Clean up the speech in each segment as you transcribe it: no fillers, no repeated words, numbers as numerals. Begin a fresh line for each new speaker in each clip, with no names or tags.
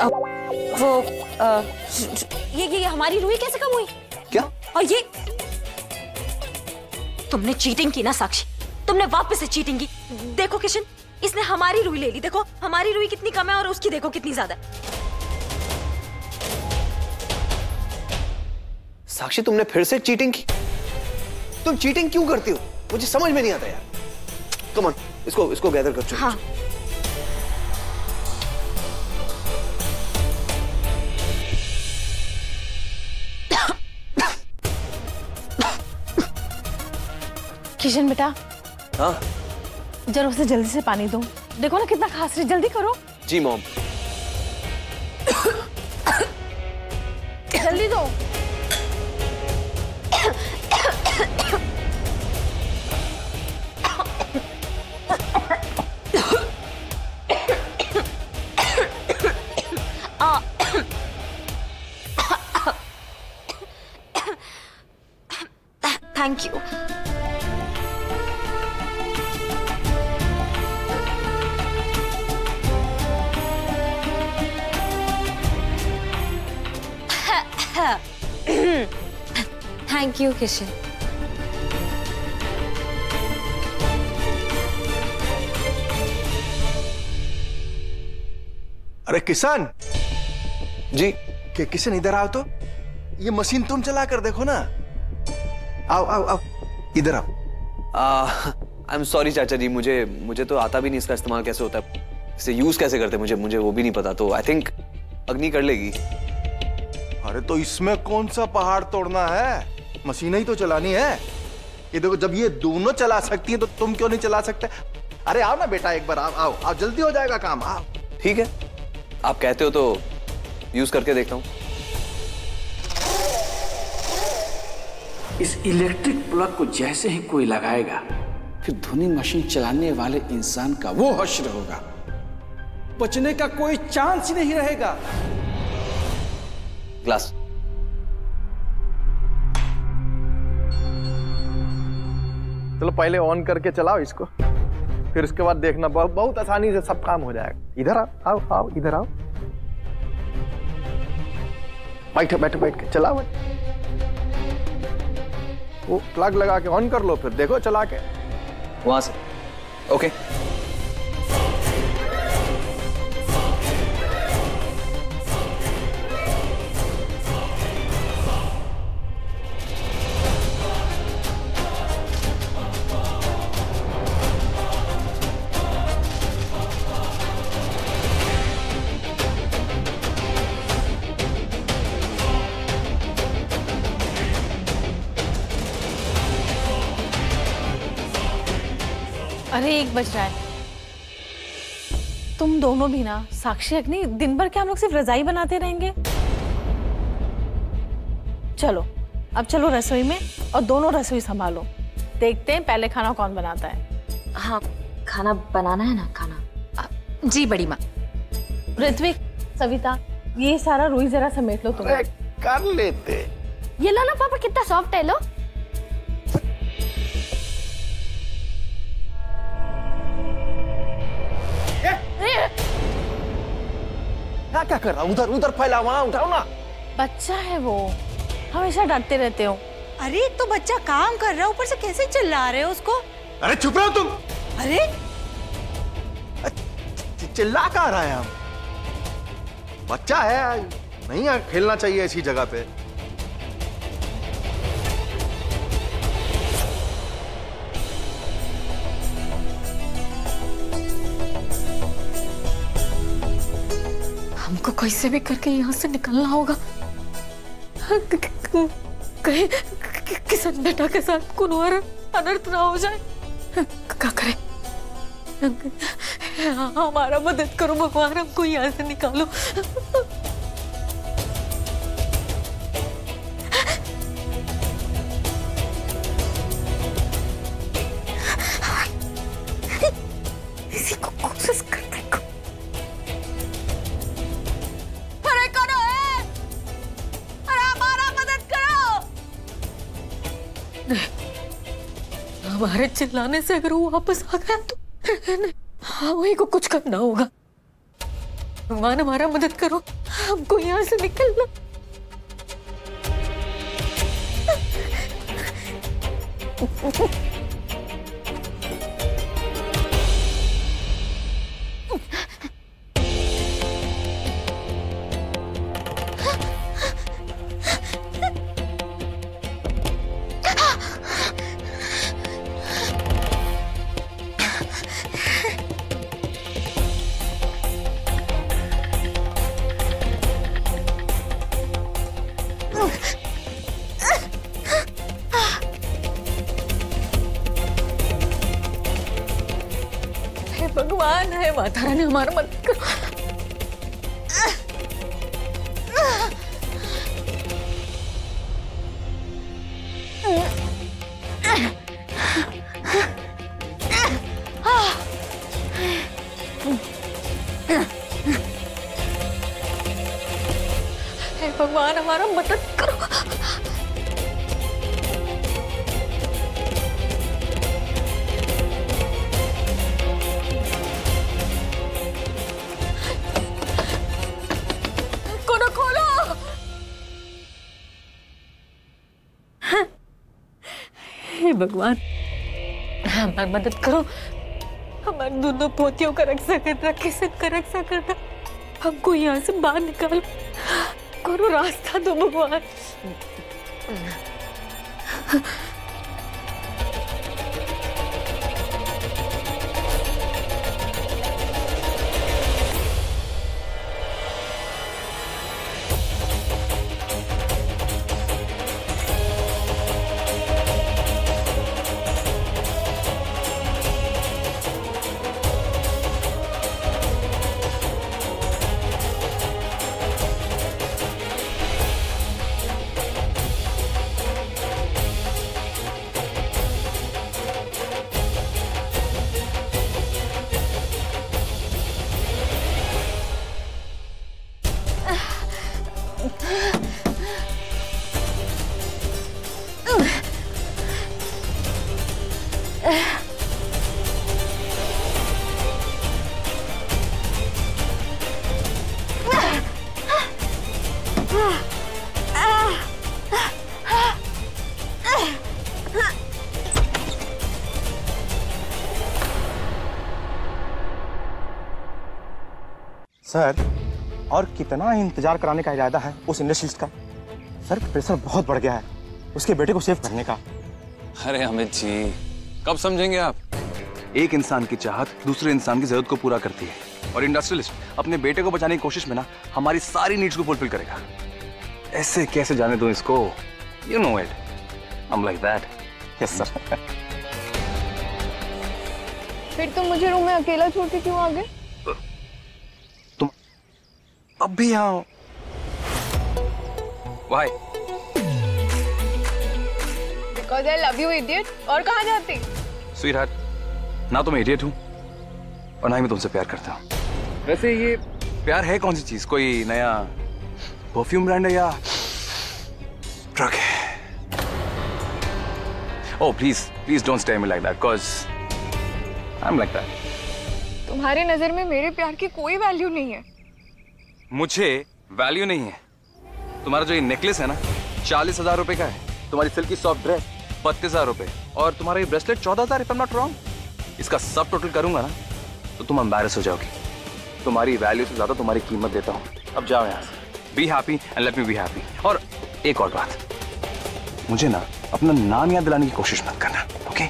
वो ये हमारी रूही कैसे कम हुई?
क्या?
और ये तुमने चीटिंग की ना साक्षी, तुमने वापस से चीटिंग की। देखो किशन, इसने हमारी रूही ले ली। देखो हमारी रूही कितनी कम है और उसकी देखो कितनी ज्यादा।
साक्षी तुमने फिर से चीटिंग की? तुम चीटिंग क्यों करती हो? मुझे समझ में नहीं आता यार। कम ऑन, इसको गैदर कर चुके।
हाँ। किशन बेटा।
हाँ?
जरा उसे जल्दी से पानी दो। देखो ना कितना खास रही, जल्दी करो।
जी मॉम।
जल्दी दो। Thank you. Thank you Kishan.
अरे किशन
जी।
किशन इधर आओ तो। ये मशीन तुम चला कर देखो ना। आओ आओ आओ, इधर आओ।
आई एम सॉरी चाचा जी, मुझे तो आता भी नहीं इसका इस्तेमाल कैसे होता है, इसे यूज कैसे करते मुझे वो भी नहीं पता। तो आई थिंक अग्नि कर लेगी।
अरे तो इसमें कौन सा पहाड़ तोड़ना है, मशीन ही तो चलानी है। ये देखो, जब ये दोनों चला सकती है तो तुम क्यों नहीं चला सकते? अरे आओ ना बेटा, एक बार आओ आओ आओ, जल्दी हो जाएगा काम। आओ।
ठीक है, आप कहते हो तो यूज करके देखता हूँ।
इस इलेक्ट्रिक प्लग को जैसे ही कोई लगाएगा, फिर धुनी मशीन चलाने वाले इंसान का वो हश्र होगा, बचने का कोई चांस ही नहीं रहेगा।
ग्लास।
चलो पहले ऑन करके चलाओ इसको, फिर उसके बाद देखना, बहुत आसानी से सब काम हो जाएगा। इधर आओ आओ आओ, इधर आओ। बैठो बैठो बैठ के चलाओ। वो प्लग लगा के ऑन कर लो, फिर देखो चला के
वहां से। ओके।
अरे 1 बज रहा है। तुम दोनों भी ना, साक्षी अग्नि, दिन भर क्या हम लोग सिर्फ रजाई बनाते रहेंगे? चलो अब चलो रसोई में, और दोनों रसोई संभालो। देखते हैं पहले खाना कौन बनाता है।
हाँ, खाना बनाना है ना, खाना।
जी बड़ी माँ। ऋत्विक, सविता, ये सारा रूही जरा समेट लो तुम।
कर लेते।
ये लो ना पापा, कितना सॉफ्ट है। लो।
क्या कर रहा हूँ? उधर उधर फैला, वहां उठाओ ना।
बच्चा है वो, हमेशा डरते रहते हो।
अरे एक तो बच्चा काम कर रहा है, ऊपर से कैसे चिल्ला रहे हो उसको?
अरे चुप रहो तुम।
अरे
चिल्ला कहाँ रहा है? हम बच्चा है, नहीं खेलना चाहिए ऐसी जगह पे।
हमको कैसे भी करके यहाँ से निकलना होगा। कहीं किशन बेटा के साथ कोई और अनर्थ ना हो जाए। क्या करें? हमारा मदद करो भगवान, हमको यहाँ से निकालो। इसी को कोशिश करते को। अरे करो, अरे हमारा मदद करो। हमारे चिल्लाने से अगर वो वापस आ गया तो हाँ, वही को कुछ करना होगा। भगवान हमारा मदद करो, हमको यहाँ से निकलना। भगवान है, माता रानी हमारा मदद करो। हे भगवान हमारा मदद करो। हे भगवान हमारी मदद करो, हमारे दोनों पोतियों का रक्षा करना, किशन का रक्षा करना, हमको यहाँ से बाहर निकालो, करो रास्ता दो भगवान।
सर, और कितना इंतजार कराने का इरादा है उस इंडस्ट्रियलिस्ट का? सर, प्रेशर बहुत बढ़ गया है उसके बेटे को सेव करने का।
अरे अमित जी, कब समझेंगे आप?
एक इंसान की चाहत दूसरे इंसान की जरूरत को पूरा करती है, और इंडस्ट्रियलिस्ट अपने बेटे को बचाने की कोशिश में ना हमारी सारी नीड्स को फुलफिल करेगा। ऐसे कैसे जाने दो इसको? You know it, I am like that. Yes sir.
फिर तुम मुझे रूम में अकेला छोड़ के क्यों आ गए?
तुम अब भी यहाँ हो?
Why?
Because I love you, idiot. और कहाँ जाती?
Sweetheart, ना तो मैं इडियट हूँ और ना ही मैं तुमसे प्यार करता हूँ। वैसे ये प्यार है कौन सी चीज? कोई नया परफ्यूम ब्रांड है या ट्रक है? Oh please, please don't stare at me like that, cause I'm like that.
तुम्हारी नजर में मेरे प्यार की कोई वैल्यू नहीं है।
मुझे वैल्यू नहीं है। तुम्हारा जो ये नेकलेस है ना 40,000 रुपए का है, तुम्हारी सिल्की सॉफ्ट ड्रेस 32,000 रुपए, और तुम्हारा ये bracelet 14,000 if I'm not wrong। इसका सब टोटल करूंगा ना तो तुम एम्बैरेस हो जाओगी। तुम्हारी वैल्यू से ज्यादा तुम्हारी कीमत देता हूँ। अब जाओ यहाँ से। Be happy and let me be happy. और एक और बात, मुझे ना अपना नाम याद दिलाने की कोशिश मत करना, ओके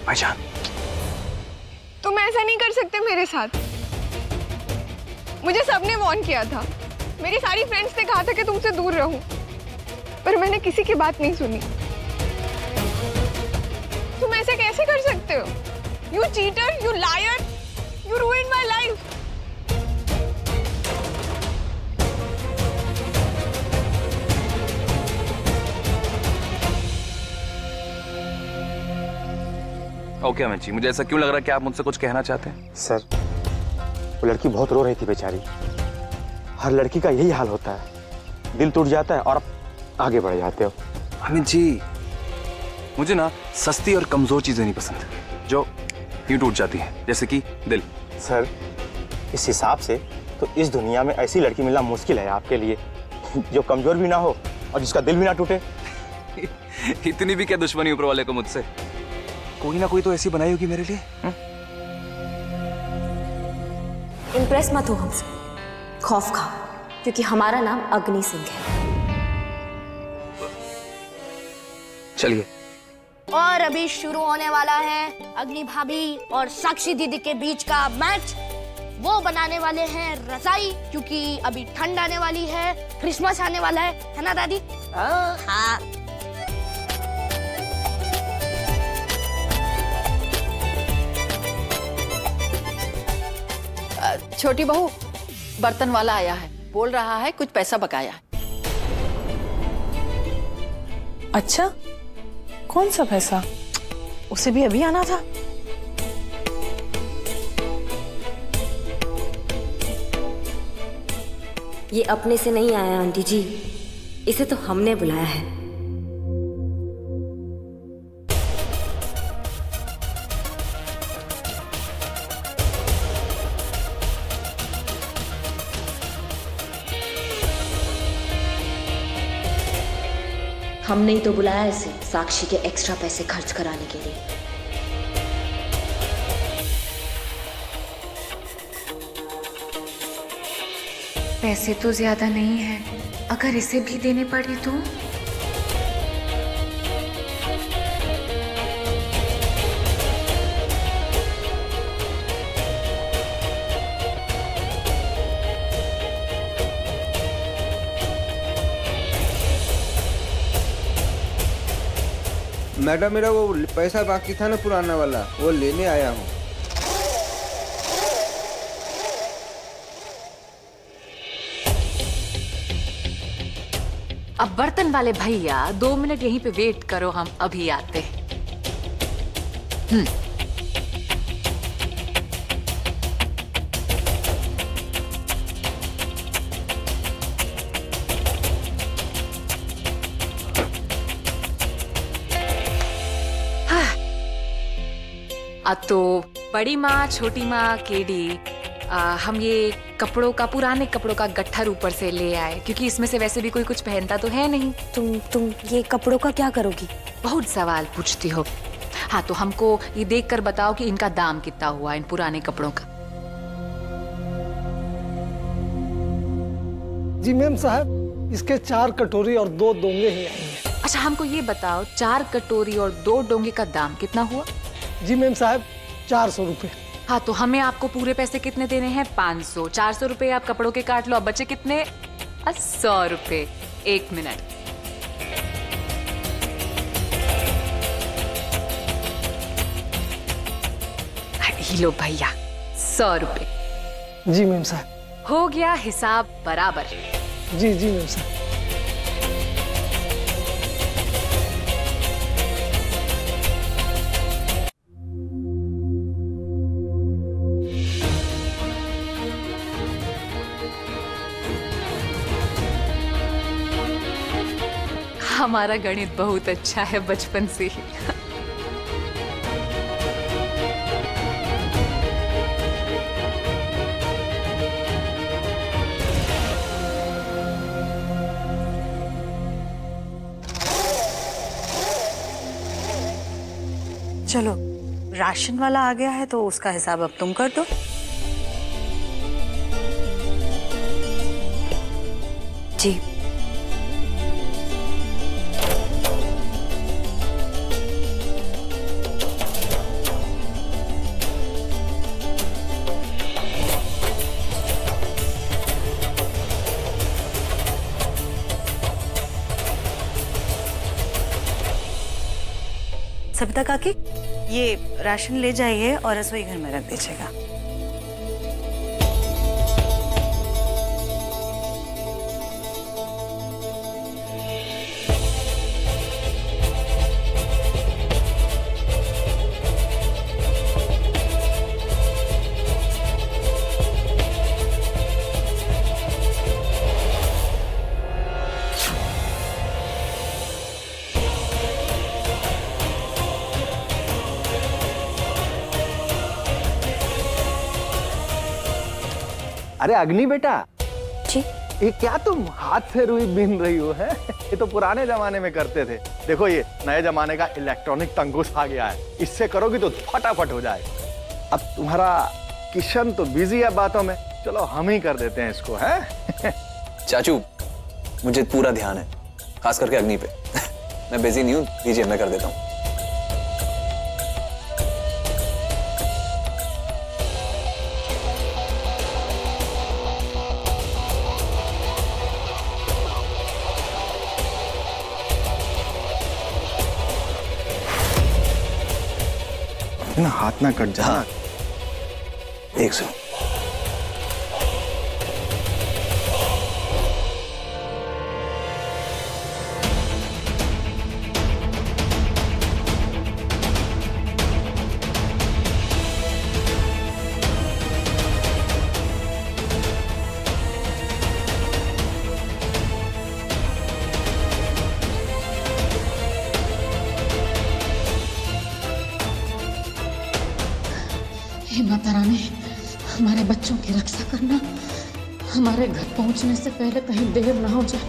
भाईजान?
तुम ऐसा नहीं कर सकते मेरे साथ। मुझे सबने वार्न किया था, मेरी सारी फ्रेंड्स ने कहा था कि तुमसे दूर रहूं, पर मैंने किसी की बात नहीं सुनी। तुम ऐसे कैसे कर सकते हो? You cheater, you liar, you ruined my life.
Okay Amit ji, मुझे ऐसा क्यों लग रहा है कि आप मुझसे कुछ कहना चाहते हैं?
सर, वो लड़की बहुत रो रही थी बेचारी। हर लड़की का यही हाल होता है, दिल टूट जाता है और आप आगे बढ़ जाते हो।
अमित जी, मुझे ना सस्ती और कमजोर चीजें नहीं पसंद जो यूं टूट जाती हैं, जैसे कि दिल।
सर, इस हिसाब से तो इस दुनिया में ऐसी लड़की मिलना मुश्किल है आपके लिए, जो कमजोर भी ना हो और जिसका दिल भी ना टूटे।
इतनी भी क्या दुश्मनी ऊपर वाले को मुझसे? कोई ना कोई तो ऐसी बनाई होगी मेरे लिए।
इम्प्रेस मत हो हमसे, खौफ खाओ, क्योंकि हमारा नाम अग्नि सिंह है।
चलिए।
और अभी शुरू होने वाला है अग्नि भाभी और साक्षी दीदी के बीच का मैच। वो बनाने वाले हैं रजाई, क्योंकि अभी ठंड आने वाली है, क्रिसमस आने वाला है ना दादी? हाँ।
छोटी बहू, बर्तन वाला आया है, बोल रहा है कुछ पैसा बकाया है।
अच्छा, कौन सा पैसा? उसे भी अभी आना था।
ये अपने से नहीं आया आंटी जी, इसे तो हमने बुलाया है। हमने ही तो बुलाया इसे साक्षी के एक्स्ट्रा पैसे खर्च कराने के लिए।
पैसे तो ज्यादा नहीं है, अगर इसे भी देने पड़े तो?
मैडम, मेरा वो पैसा बाकी था ना पुराना वाला, वो लेने आया हूँ।
अब बर्तन वाले भैया 2 मिनट यहीं पे वेट करो, हम अभी आते हैं। तो बड़ी माँ, छोटी माँ, केडी, हम ये कपड़ों का, पुराने कपड़ों का गट्ठर ऊपर से ले आए, क्योंकि इसमें से वैसे भी कोई कुछ पहनता तो है नहीं।
तुम ये कपड़ों का क्या करोगी?
बहुत सवाल पूछती हो। हाँ, तो हमको ये देखकर बताओ कि इनका दाम कितना हुआ, इन पुराने कपड़ों का।
जी मैम साहब, इसके 4 कटोरी और 2 डोंगे ही आएंगे।
अच्छा, हमको ये बताओ 4 कटोरी और 2 डोंगे का दाम कितना हुआ?
जी मैम साहब, 400 रुपए।
हाँ, तो हमें आपको पूरे पैसे कितने देने हैं? 500। 400 रुपए आप कपड़ों के काट लो, अब बचे कितने? 100 रुपए। 1 मिनट। लो भैया, 100 रुपए।
जी मैम साहब।
हो गया हिसाब बराबर।
जी जी मैम साहब।
हमारा गणित बहुत अच्छा है बचपन से ही।
चलो, राशन वाला आ गया है तो उसका हिसाब अब तुम कर दो। जी। सबिता काकी, ये राशन ले जाइए और रसोई घर में रख दीजिएगा।
अरे अग्नि बेटा
जी,
ये क्या तुम हाथ से रुई बीन रही हो है? ये तो पुराने जमाने में करते थे। देखो ये नए जमाने का इलेक्ट्रॉनिक तंगुस आ गया है, इससे करोगी तो फटाफट हो जाएगा। अब तुम्हारा किशन तो बिजी है बातों में, चलो हम ही कर देते हैं इसको, हैं?
चाचू मुझे पूरा ध्यान है, खास करके अग्नि पे। मैं बिजी नहीं हूँ, दीजिए मैं कर देता हूँ।
ना हाथ ना कट जाए।
हाँ। एक सौ।
हे माता रानी, हमारे बच्चों की रक्षा करना, हमारे घर पहुंचने से पहले कहीं देर ना हो जाए।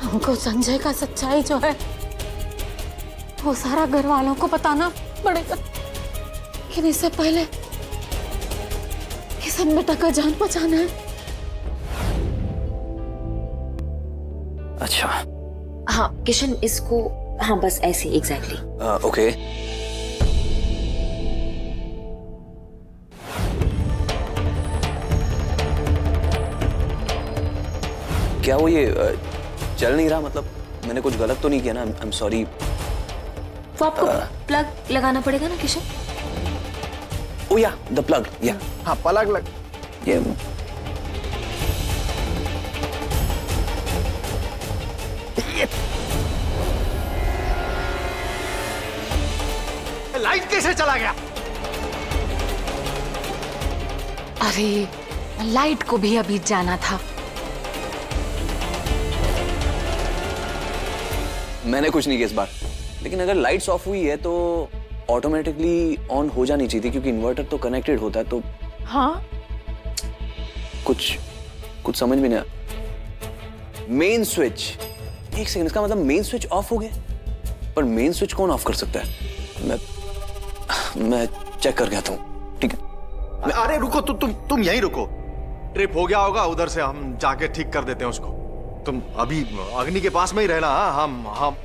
हमको संजय का सच्चाई जो है वो सारा घर वालों को बताना पड़ेगा, लेकिन इससे पहले किशन बेटा का जान बचाना है।
अच्छा
हाँ किशन, इसको हाँ बस ऐसे एग्जैक्टली।
ओके। क्या वो ये चल नहीं रहा? मतलब मैंने कुछ गलत तो नहीं किया ना? I am sorry.
वो आपको प्लग लगाना पड़ेगा ना किशन?
ओ या द प्लग, या
हाँ प्लग लग
ये।
लाइट कैसे चला गया?
अरे लाइट को भी अभी जाना था।
मैंने कुछ नहीं किया इस बार, लेकिन अगर लाइट्स ऑफ हुई है तो ऑटोमेटिकली ऑन हो जानी चाहिए थी, क्योंकि इन्वर्टर तो कनेक्टेड होता है। तो
हाँ
कुछ समझ में नहीं आया। मेन स्विच, एक सेकंड, इसका मतलब मेन स्विच ऑफ हो गया, पर मेन स्विच कौन ऑफ कर सकता है? मैं चेक करके आता हूँ, ठीक है?
अरे रुको, तुम यहीं रुको। ट्रिप हो गया होगा, उधर से हम जाके ठीक कर देते हैं उसको। तुम अभी अग्नि के पास में ही रहना। हाँ हम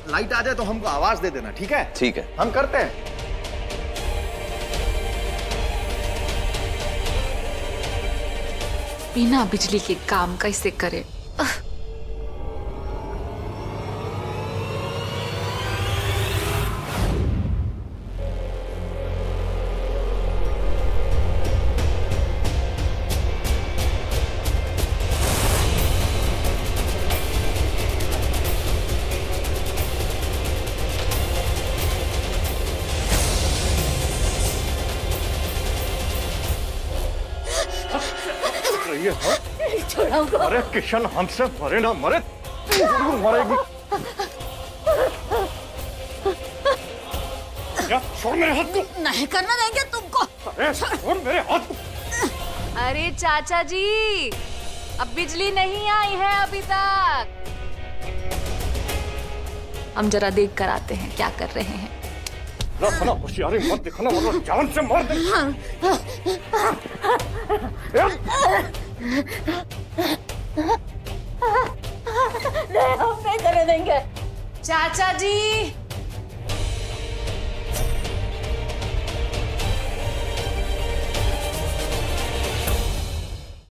लाइट आ जाए तो हमको आवाज दे देना, ठीक है?
ठीक है,
हम करते हैं।
बिना बिजली के काम कैसे करे?
अरे किशन हमसे मरे ना मरे, जरूर मरेगी। क्या? छोड़ मेरे हाथ को।
नहीं करना देंगे तुमको।
अरे छोड़ मेरे हाथ को।
अरे चाचा जी, अब बिजली नहीं आई है अभी तक। हम जरा देख कर आते हैं क्या कर रहे हैं।
ना होशियारी मत दिखाना, वरना जान से मार दे।
नहीं, हम नहीं करने देंगे।
चाचा जी